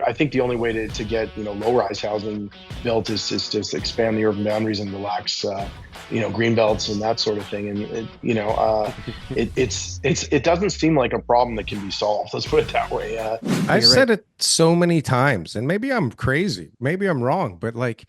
I think the only way to get, low-rise housing built is just expand the urban boundaries and relax, green belts and that sort of thing. And it doesn't seem like a problem that can be solved. Let's put it that way. I've said it so many times, and maybe I'm crazy, maybe I'm wrong, but like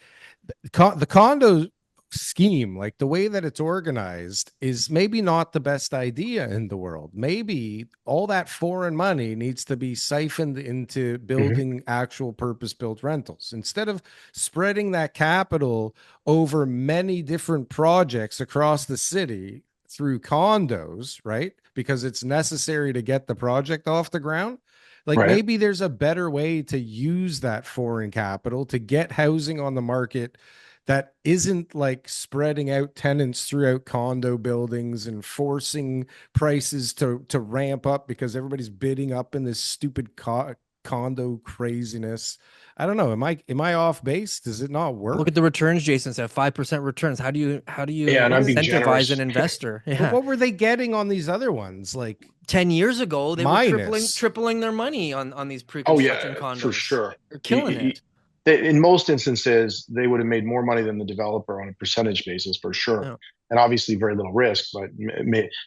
the condo scheme, like the way that it's organized, is maybe not the best idea in the world. Maybe all that foreign money needs to be siphoned into building actual purpose-built rentals instead of spreading that capital over many different projects across the city through condos, right? Because it's necessary to get the project off the ground. Like Right. maybe there's a better way to use that foreign capital to get housing on the market that isn't like spreading out tenants throughout condo buildings and forcing prices to ramp up because everybody's bidding up in this stupid condo craziness. I don't know. Am I off base? Does it not work? Look at the returns. Jason said 5% returns. How do you Yeah, and I'm being incentivize generous. an investor? But what were they getting on these other ones? Like 10 years ago, they were tripling their money on these pre-construction condos. For sure. They're killing it. In most instances, they would have made more money than the developer on a percentage basis, for sure. Yeah. And obviously very little risk, but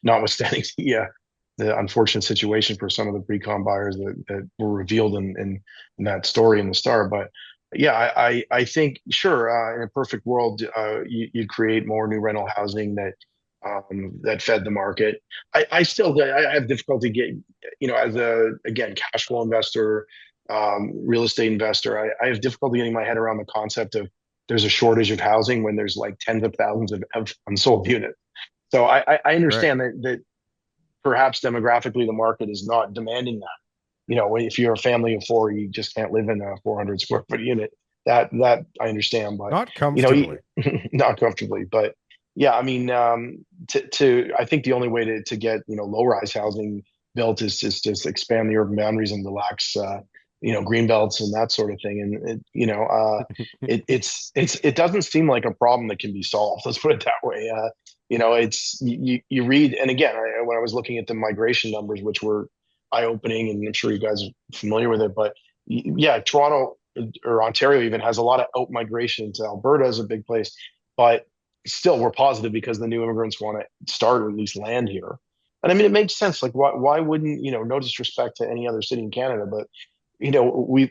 notwithstanding the unfortunate situation for some of the pre-con buyers that were revealed in that story in the Star. But yeah, I think, sure, in a perfect world, you'd create more new rental housing that fed the market. I have difficulty getting, as again, cash flow investor, real estate investor, I have difficulty getting my head around the concept of there's a shortage of housing when there's like tens of thousands of unsold units. So I understand that perhaps demographically the market is not demanding that. If you're a family of four, you just can't live in a 400 square foot unit. That I understand, but not comfortably. Not comfortably. But yeah, I mean, I think the only way to get low-rise housing built is just expand the urban boundaries and relax green belts and that sort of thing. And it doesn't seem like a problem that can be solved. Let's put it that way. It's you read, and again, when I was looking at the migration numbers, which were eye-opening, and I'm sure you guys are familiar with it, but yeah, Toronto or Ontario even has a lot of out migration to Alberta is a big place, but still we're positive because the new immigrants want to start or at least land here. And I mean, it makes sense. Like why wouldn't, no disrespect to any other city in Canada, but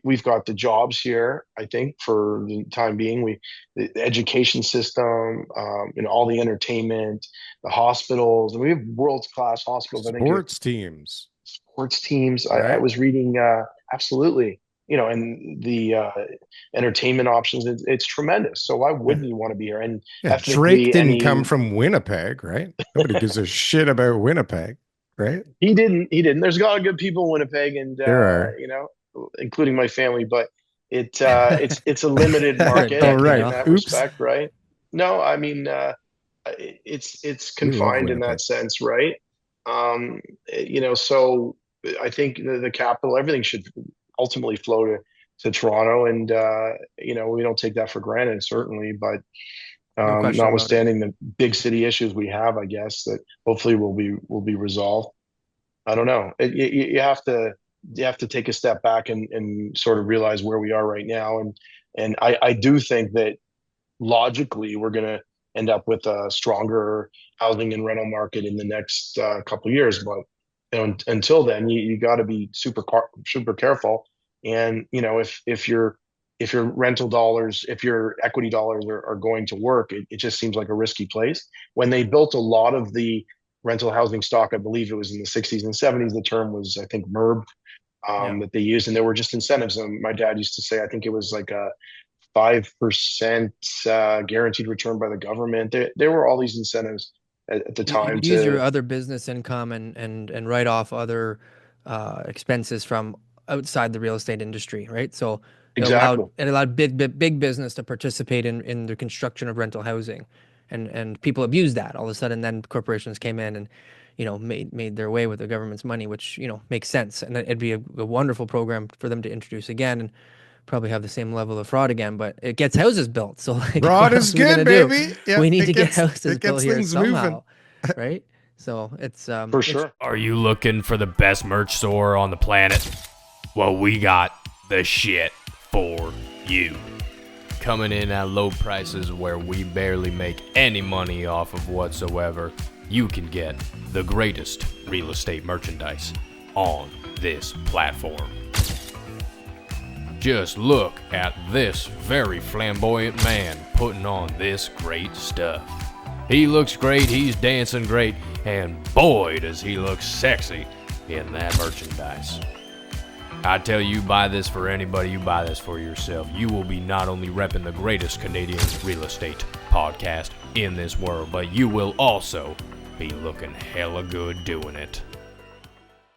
we've got the jobs here, I think, for the time being. The education system, all the entertainment, the hospitals, and we have world-class hospitals. Sports teams. Right. I was reading, absolutely, and the entertainment options. It's tremendous. So why wouldn't you want to be here? And Drake didn't come from Winnipeg, right? Nobody gives a shit about Winnipeg, right? He didn't. There's a lot of good people in Winnipeg, and including my family, but it's a limited market in that respect, right? No, I mean, it's confined in that sense, right? So I think the capital, everything should ultimately flow to Toronto, and we don't take that for granted, certainly, but notwithstanding the big city issues we have, I guess that hopefully will be resolved. I don't know. You have to take a step back and sort of realize where we are right now. And I do think that logically we're going to end up with a stronger housing and rental market in the next couple of years. But until then, you got to be super careful. And, if your rental dollars, if your equity dollars are going to work, it just seems like a risky place. When they built a lot of the rental housing stock, I believe it was in the 60s and 70s, the term was, I think, MERB. That they used, and there were just incentives. And my dad used to say, I think it was like a 5% guaranteed return by the government. There were all these incentives at the time. You use your other business income and write off other expenses from outside the real estate industry, right? So it allowed big business to participate in the construction of rental housing, and people abused that. All of a sudden, then corporations came in and made their way with the government's money, which, makes sense. And it'd be a wonderful program for them to introduce again and probably have the same level of fraud again, but it gets houses built. So fraud is good, baby. Yeah, we need to get houses built here somehow, right? So it's for sure. Are you looking for the best merch store on the planet? Well, we got the shit for you. Coming in at low prices where we barely make any money off of whatsoever, you can get the greatest real estate merchandise on this platform. Just look at this very flamboyant man putting on this great stuff. He looks great, he's dancing great, and boy does he look sexy in that merchandise. I tell you, buy this for anybody, you buy this for yourself. You will be not only repping the greatest Canadian real estate podcast in this world, but you will also be looking hella good doing it.